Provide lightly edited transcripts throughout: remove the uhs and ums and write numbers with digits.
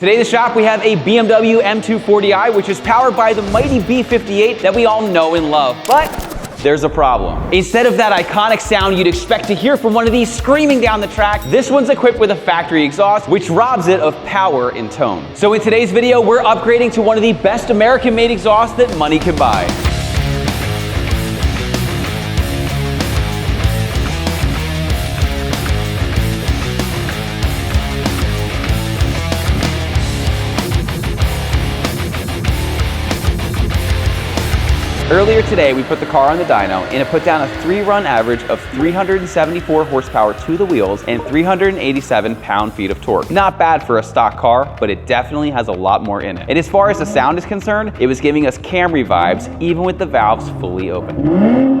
Today in the shop we have a BMW M240i, which is powered by the mighty B58 that we all know and love. But there's a problem. Instead of that iconic sound you'd expect to hear from one of these screaming down the track, this one's equipped with a factory exhaust, which robs it of power and tone. So in today's video, we're upgrading to one of the best American-made exhausts that money can buy. Earlier today, we put the car on the dyno and it put down a 3-run average of 374 horsepower to the wheels and 387 pound-feet of torque. Not bad for a stock car, but it definitely has a lot more in it. And as far as the sound is concerned, it was giving us Camry vibes, even with the valves fully open.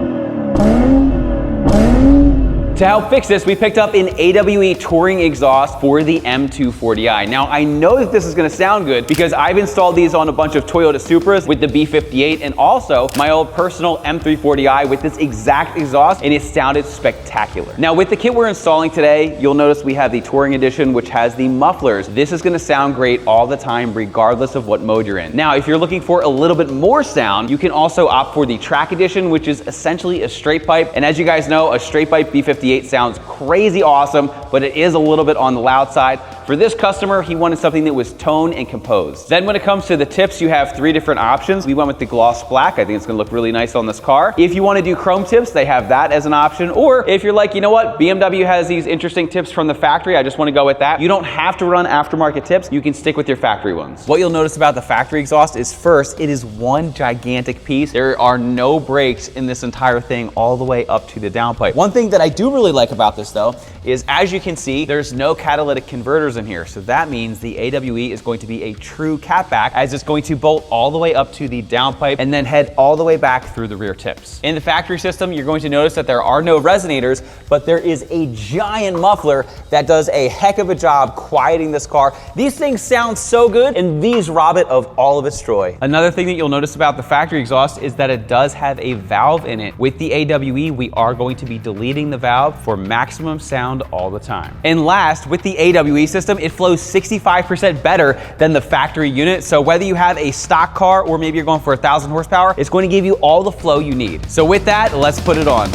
To help fix this, we picked up an AWE touring exhaust for the M240i. Now, I know that this is gonna sound good because I've installed these on a bunch of Toyota Supras with the B58 and also my old personal M340i with this exact exhaust, and it sounded spectacular. Now, with the kit we're installing today, you'll notice we have the Touring Edition, which has the mufflers. This is gonna sound great all the time, regardless of what mode you're in. Now, if you're looking for a little bit more sound, you can also opt for the Track Edition, which is essentially a straight pipe. And as you guys know, a straight pipe B58 sounds crazy awesome, but it is a little bit on the loud side. For this customer, he wanted something that was toned and composed. Then when it comes to the tips, you have 3 different options. We went with the gloss black. I think it's gonna look really nice on this car. If you wanna do chrome tips, they have that as an option. Or if you're like, you know what, BMW has these interesting tips from the factory, I just wanna go with that. You don't have to run aftermarket tips. You can stick with your factory ones. What you'll notice about the factory exhaust is first, it is one gigantic piece. There are no brakes in this entire thing all the way up to the downpipe. One thing that I do really like about this though, is as you can see, there's no catalytic converters in here. So that means the AWE is going to be a true catback, as it's going to bolt all the way up to the downpipe and then head all the way back through the rear tips. In the factory system, you're going to notice that there are no resonators, but there is a giant muffler that does a heck of a job quieting this car. These things sound so good, and these rob it of all of its joy. Another thing that you'll notice about the factory exhaust is that it does have a valve in it. With the AWE, we are going to be deleting the valve for maximum sound all the time. And last, with the AWE system, it flows 65% better than the factory unit. So whether you have a stock car or maybe you're going for 1,000 horsepower, it's going to give you all the flow you need. So with that, let's put it on.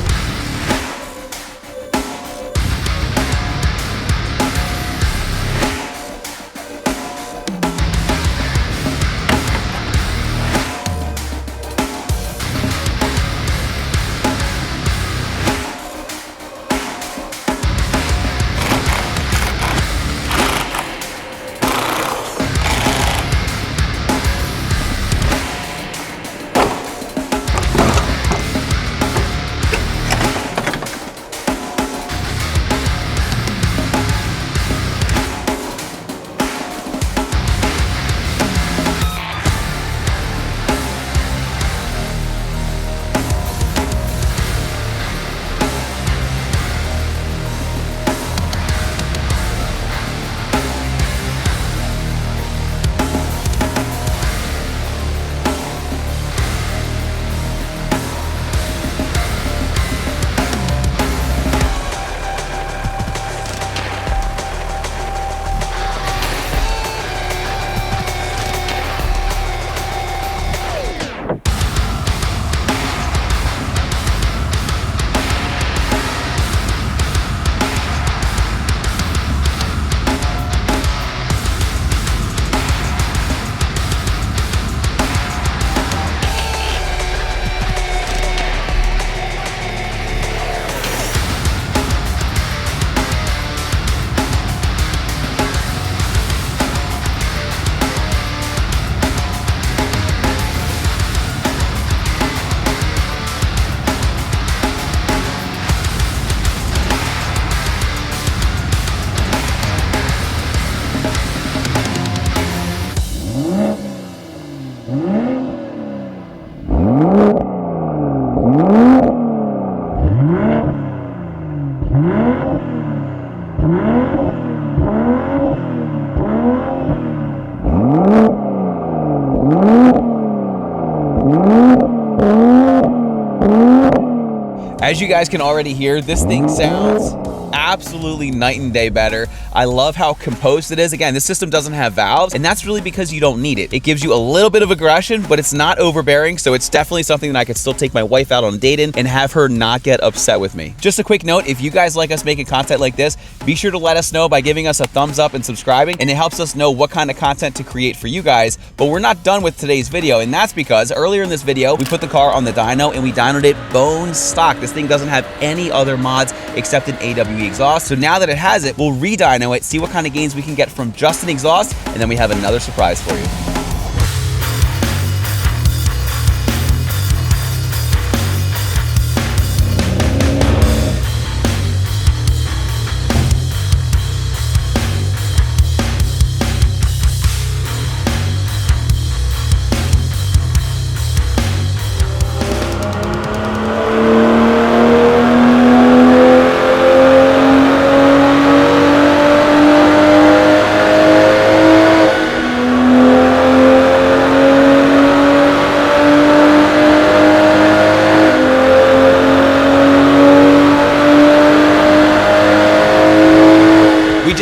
As you guys can already hear, this thing sounds absolutely night and day better. I love how composed it is. Again, this system doesn't have valves, and that's really because you don't need it. It gives you a little bit of aggression, but it's not overbearing, so it's definitely something that I could still take my wife out on a date in and have her not get upset with me. Just a quick note, if you guys like us making content like this, be sure to let us know by giving us a thumbs up and subscribing, and it helps us know what kind of content to create for you guys. But we're not done with today's video, and that's because earlier in this video, we put the car on the dyno and we dynoed it bone stock. This thing doesn't have any other mods except an AWE exhaust. So now that it has it, we'll re-dyno it, see what kind of gains we can get from just an exhaust, and then we have another surprise for you.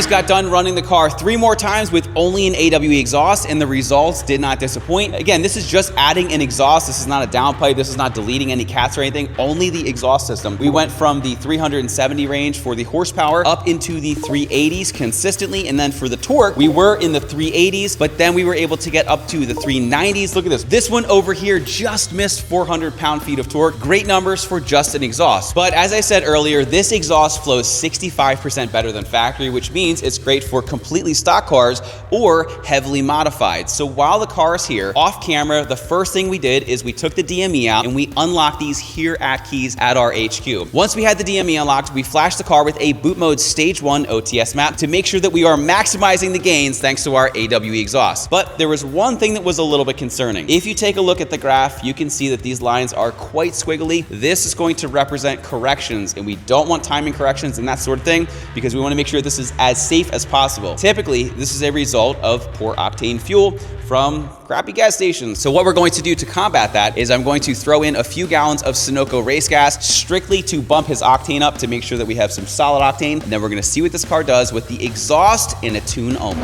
Got done running the car 3 more times with only an AWE exhaust, and the results did not disappoint. Again, this is just adding an exhaust. This is not a downpipe. This is not deleting any cats or anything, only the exhaust system. We went from the 370 range for the horsepower up into the 380s consistently, and then for the torque, we were in the 380s, but then we were able to get up to the 390s. Look at this. This one over here just missed 400 pound-feet of torque. Great numbers for just an exhaust. But as I said earlier, this exhaust flows 65% better than factory, which means it's great for completely stock cars or heavily modified. So while the car is here, off camera, the first thing we did is we took the DME out and we unlocked these here at Kies at our HQ. Once we had the DME unlocked, we flashed the car with a boot mode stage 1 OTS map to make sure that we are maximizing the gains thanks to our AWE exhaust. But there was one thing that was a little bit concerning. If you take a look at the graph, you can see that these lines are quite squiggly. This is going to represent corrections, and we don't want timing corrections and that sort of thing because we want to make sure this is as safe as possible. Typically, this is a result of poor octane fuel from crappy gas stations. So what we're going to do to combat that is I'm going to throw in a few gallons of Sunoco race gas strictly to bump his octane up to make sure that we have some solid octane, and then we're going to see what this car does with the exhaust in a tune only.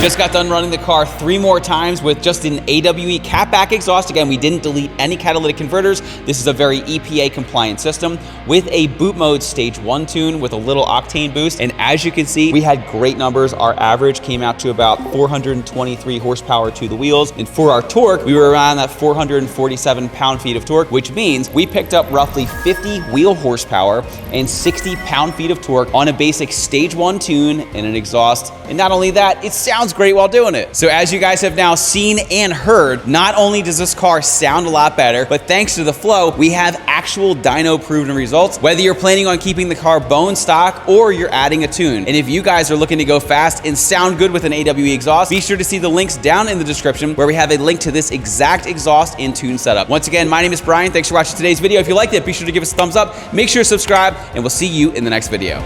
Just got done running the car 3 more times with just an AWE catback exhaust. Again, we didn't delete any catalytic converters. This is a very EPA compliant system with a boot mode stage 1 tune with a little octane boost. And as you can see, we had great numbers. Our average came out to about 423 horsepower to the wheels. And for our torque, we were around that 447 pound-feet of torque, which means we picked up roughly 50 wheel horsepower and 60 pound-feet of torque on a basic stage 1 tune and an exhaust. And not only that, it sounds great while doing it. So as you guys have now seen and heard, not only does this car sound a lot better, but thanks to the flow, we have actual dyno proven results, whether you're planning on keeping the car bone stock or you're adding a tune. And if you guys are looking to go fast and sound good with an AWE exhaust, be sure to see the links down in the description where we have a link to this exact exhaust and tune setup. Once again, my name is Brian. Thanks for watching today's video. If you liked it, be sure to give us a thumbs up, make sure to subscribe, and we'll see you in the next video.